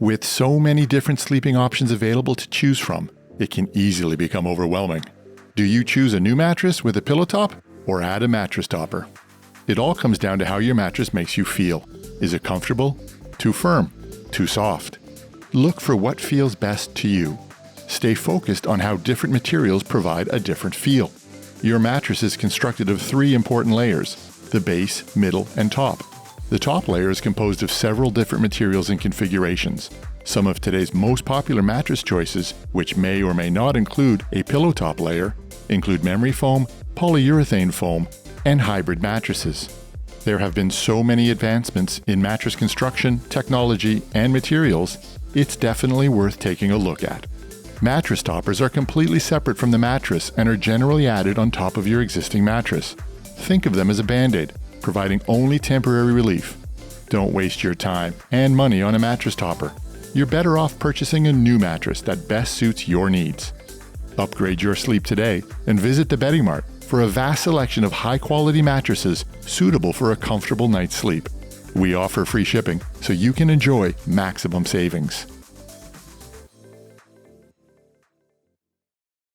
With so many different sleeping options available to choose from, it can easily become overwhelming. Do you choose a new mattress with a pillow top or add a mattress topper? It all comes down to how your mattress makes you feel. Is it comfortable? Too firm? Too soft? Look for what feels best to you. Stay focused on how different materials provide a different feel. Your mattress is constructed of 3 important layers: the base, middle, and top. The top layer is composed of several different materials and configurations. Some of today's most popular mattress choices, which may or may not include a pillow top layer, include memory foam, polyurethane foam, and hybrid mattresses. There have been so many advancements in mattress construction, technology, and materials, it's definitely worth taking a look at. Mattress toppers are completely separate from the mattress and are generally added on top of your existing mattress. Think of them as a band-aid, providing only temporary relief. Don't waste your time and money on a mattress topper. You're better off purchasing a new mattress that best suits your needs. Upgrade your sleep today and visit the Bedding Mart for a vast selection of high-quality mattresses suitable for a comfortable night's sleep. We offer free shipping so you can enjoy maximum savings.